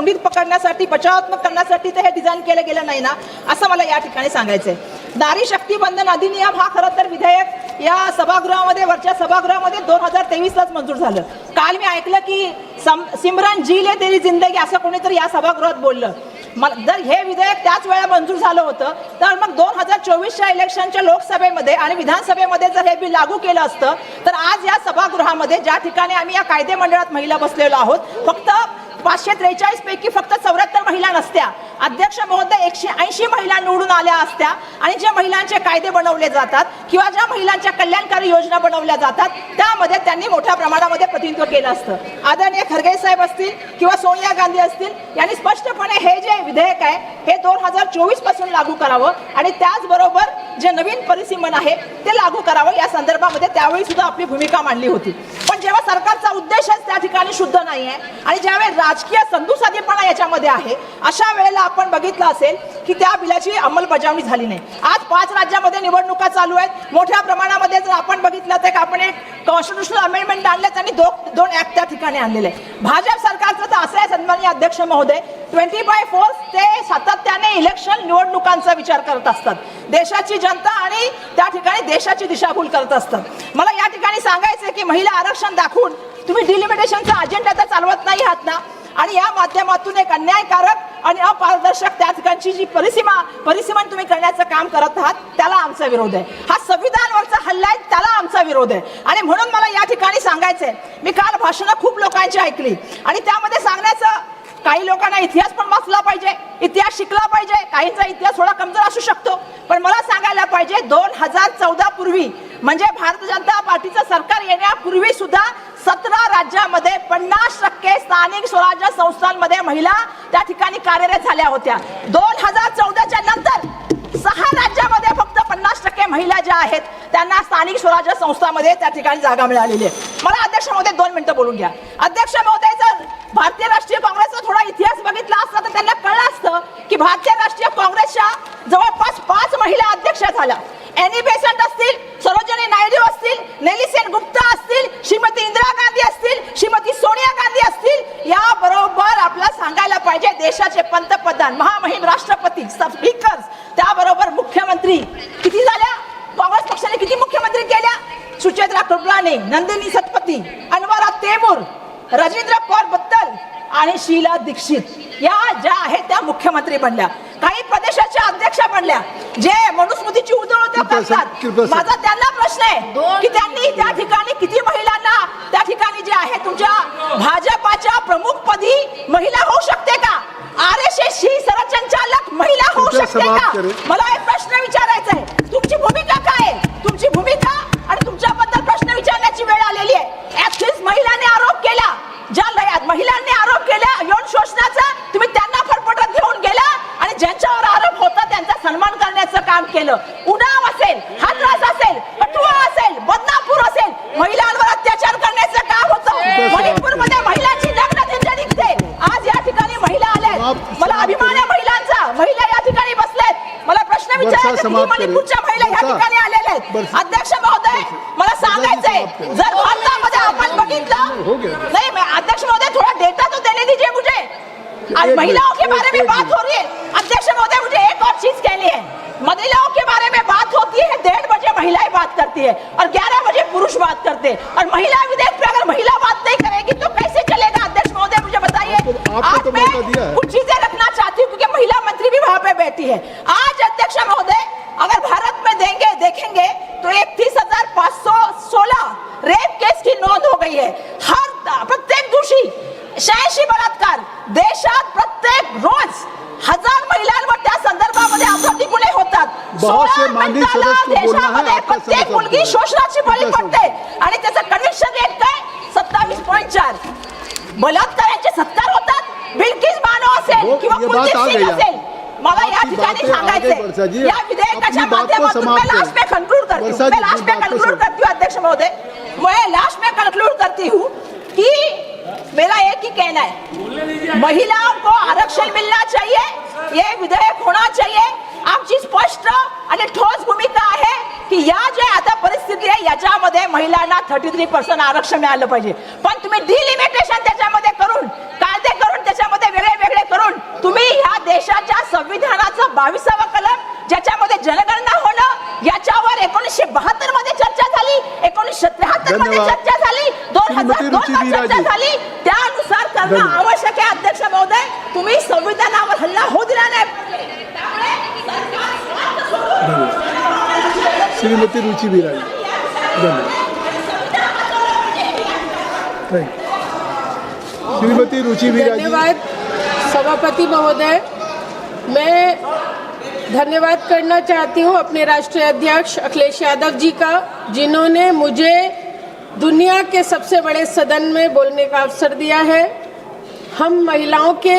सुरळीत पकडण्यासाठी, बचावात्मक करण्यासाठी ते हे डिझाईन केलं गेलं नाही ना, असं मला या ठिकाणी सांगायचंय. नारी शक्ती बंधन अधिनियम हा खरं तर विधेयक या सभागृहामध्ये, वरच्या सभागृहामध्ये 2023लाच मंजूर झालं. काल मी ऐकलं की सिमरन जी ले तेरी जिंदगी असं कोणीतरी या सभागृहात बोललं. जर हे विधेयक त्याच वेळा मंजूर झालं होतं तर मग 2024च्या इलेक्शनच्या लोकसभेमध्ये आणि विधानसभेमध्ये जर हे बिल लागू केलं असतं तर आज या सभागृहामध्ये ज्या ठिकाणी आम्ही या कायदे मंडळात महिला बसलेलो आहोत, फक्त 543 पैकी फक्त 74 महिला नसत्या. अध्यक्ष महोदय 180 महिला निवडून आल्या असत्या आणि जे महिलांचे कायदे बनवले जातात किंवा ज्या महिलांच्या कल्याणकारी योजना बनवल्या जातात त्यामध्ये त्यांनी मोठ्या प्रमाणामध्ये प्रतिनिधित्व केलं असतं. आदरणीय खरगे साहेब असतील किंवा सोनिया गांधी असतील यांनी स्पष्टपणे हे जे विधेयक आहे हे 2024 पासून लागू करावं आणि त्याचबरोबर जे नवीन परिसीमन आहे ते लागू करावं या संदर्भामध्ये त्यावेळी सुद्धा आपली भूमिका मांडली होती. पण जेव्हा सरकारचा उद्देशच त्या ठिकाणी शुद्ध नाही आहे आणि ज्यावेळी राजकीय संधुसाधीपणा याच्यामध्ये आहे, अशा वेळेला आपण बघितलं असेल की त्या बिलाची अंमलबजावणी झाली नाही. आज 5 राज्यामध्ये निवडणुका चालू आहेत. मोठ्या प्रमाणामध्ये जर आपण बघितलं तर आपण एक कॉन्स्टिट्युशनल अमेंडमेंट आणले, त्यांनी दोन ऍक्ट त्या ठिकाणी आणलेले. भाजप सरकारचं तर असं आहे सन्माननीय अध्यक्ष महोदय, 20/4 ते सातत्याने इलेक्शन निवडणुकांचा विचार करत असतात. देशाची जनता आणि त्या ठिकाणी देशाची दिशाभूल करत असतात. मला या ठिकाणी सांगायचं की महिला आरक्षण दाखवून तुम्ही डिलिमिटेशनचा अजेंडा तर चालवत नाही आहात ना, आणि या माध्यमातून एक अन्यायकारक आणि अपारदर्शक त्या ठिकाणची जी परिसीमन तुम्ही करण्याचं काम करत आहात त्याला आमचा विरोध आहे. हा संविधानावरचा हल्ला आहे, त्याला आमचा विरोध आहे. आणि म्हणून मला या ठिकाणी सांगायचंय, मी काल भाषणं खूप लोकांची ऐकली आणि त्यामध्ये सांगण्याचं, काही लोकांना इतिहास पण वाचला पाहिजे, इतिहास शिकला पाहिजे, काहींचा इतिहास थोडा कमजोर असू शकतो, पण मला सांगायला पाहिजे 2014 पूर्वी म्हणजे भारतीय जनता पार्टीचं सरकार येण्यापूर्वी सुद्धा 17 राज्यामध्ये 50% स्थानिक स्वराज्य संस्थांमध्ये महिला त्या ठिकाणी कार्यरत झाल्या होत्या. 2014च्या नंतर 6 राज्यामध्ये फक्त 50% महिला ज्या आहेत त्यांना स्थानिक स्वराज्य संस्थांमध्ये त्या ठिकाणी जागा मिळालेली आहे. मला अध्यक्ष महोदय 2 मिनिटं बोलून घ्या. अध्यक्ष महोदय, जर भारतीय राष्ट्रीय काँग्रेसचा थोडा इतिहास बघितला असता तर त्यांना कळलं असतं की भारतीय राष्ट्रीय काँग्रेसच्या जवळपास 5 महिला अध्यक्ष झाल्या. एनी बेसंट असतील, सरोजिनी नायडू असतील, नेलिसेन गुप्ता असतील, श्रीमती इंदिरा गांधी असतील, श्रीमती सोनिया गांधी असतील. याबरोबर आपल्याला सांगायला पाहिजे देशाचे पंतप्रधान, महामहिम राष्ट्रपती, स्पीकर्स, त्याबरोबर मुख्यमंत्री किती झाल्या? काँग्रेस पक्षाने किती मुख्यमंत्री केल्या? सुचेत्रा कृपलानी, नंदिनी सतपथी, अनवरा तेमूर, राजेंद्र कौर बत्तल आणि शीला दीक्षित या ज्या आहेत त्या मुख्यमंत्री बनल्या. काही प्रदेशाच्या अध्यक्षा बनल्या जे मनुस्मृतीची उधळवत्या करतात. माझा त्यांना प्रश्न आहे की त्यांनी त्या ठिकाणी किती महिलांना त्या ठिकाणी जे आहे तुमच्या भाजपाच्या प्रमुखपदी महिला होऊ शकते का? RSS ची सरसंचालक महिला होऊ शकते का? मला एक प्रश्न विचारायचा आहे. तुमची भूमिका काय आहे? तुमची भूमिका आणि तुमच्याबद्दल प्रश्न विचारण्याची वेळ आलेली आहे. ऍक्टिव्हिस्ट महिलांनी आरोप केला, ज्या महिलांनी आरोप केला यौन शोषणाचा, तुम्ही त्यांना फरफटत घेऊन गेला आणि ज्यांच्यावर आरोप होता त्यांचा सन्मान करण्याचं काम केलं. उन्नाव असेल, हाथरस असेल, कठुआ असेल, बदनापूर असेल, महिलांवर अत्याचार करण्याचं काम होतं. मणिपूरमध्ये महिलांची लग्न दिंडी निघते. आज या ठिकाणी महिला आल्या, मला अभिमान आहे महिलांचा. महिला या ठिकाणी बसलेत. मला प्रश्न विचारायचा की मणिपूरच्या महिला या ठिकाणी आलेल्या आहेत. अध्यक्ष महोदय, मला सांगायचंय, जर भारतामध्ये आपण बघितलं नाही, अध्यक्ष महोदय थोड़ा डेटा तो देने दीजिए मुझे. आज महिलाओं के बारे में बात हो रही है. अध्यक्ष महोदय, मुझे एक और चीज कहनी है. महिलाओं के बारे में बात होती है, 1:30 बजे महिलाएं बात करती है और 11 बजे पुरुष बात करते हैं. और महिला विधेयक पे अगर महिला बात नहीं करेगी तो कैसे चलेगा? अध्यक्ष महोदय मुझे बताइए. आज मैं कुछ चीजें रखना चाहती हूँ क्योंकि महिला मंत्री भी वहाँ पे बैठी है. आज अध्यक्ष महोदय अगर भारत में देखेंगे तो 31,516 रेप केस की नोंद हो गई है. प्रत्येक दोषी 86 बलात्कार देशात प्रत्येक रोज 1000 महिलांवर त्या संदर्भामध्ये अपराधी गुन्हे होतात. 16 मिनिटाला देशामध्ये प्रत्येक मुलगी शोषणाची बळी पडते आणि त्याचं कन्व्हिक्शन रेट काय? 27.4. बलात्कारांचे 70 होतात. बिल्किस बानो असेल किंवा कुलदीप सिंग असेल. मला या ठिकाणी सांगायचंय, या विधेयकाच्या माध्यमातून मैं लास्ट में कंक्लूड करती हूँ अध्यक्ष महोदय, मैं लास्ट में कंक्लूड करती हूँ कि मेरा एक ही कहना है, महिलाओं को आरक्षण मिलना चाहिए, ये विधेयक होना चाहिए. आमची स्पष्ट आणि ठोस भूमिका आहे की या ज्या आता परिस्थिती आहे याच्यामध्ये महिलांना 33% आरक्षण मिळालं पाहिजे. पण तुम्ही डिलिमिटेशन त्याच्यामध्ये करून, कायदे करून त्याच्यामध्ये वेगळे वेगळे 22वा कलम ज्याच्यामध्ये जनगणना होणं याच्यावर 1972 मध्ये चर्चा झाली, 1973 मध्ये धन्यवाद. चर्चा झाली, 2002 ला चर्चा झाली, त्यानुसार करणं धन्यवाद. आवश्यक आहे. अध्यक्ष महोदय, तुम्ही संविधानावर हल्ला होऊ दिला नाही. श्रीमती रुची बिराजी. धन्यवाद. श्रीमती रुची बिराजी. धन्यवाद सभापति महोदय। मैं धन्यवाद करना चाहती हूँ अपने राष्ट्रीय अध्यक्ष अखिलेश यादव जी का, जिन्होंने मुझे दुनिया के सबसे बड़े सदन में बोलने का अवसर दिया है। हम महिलाओं के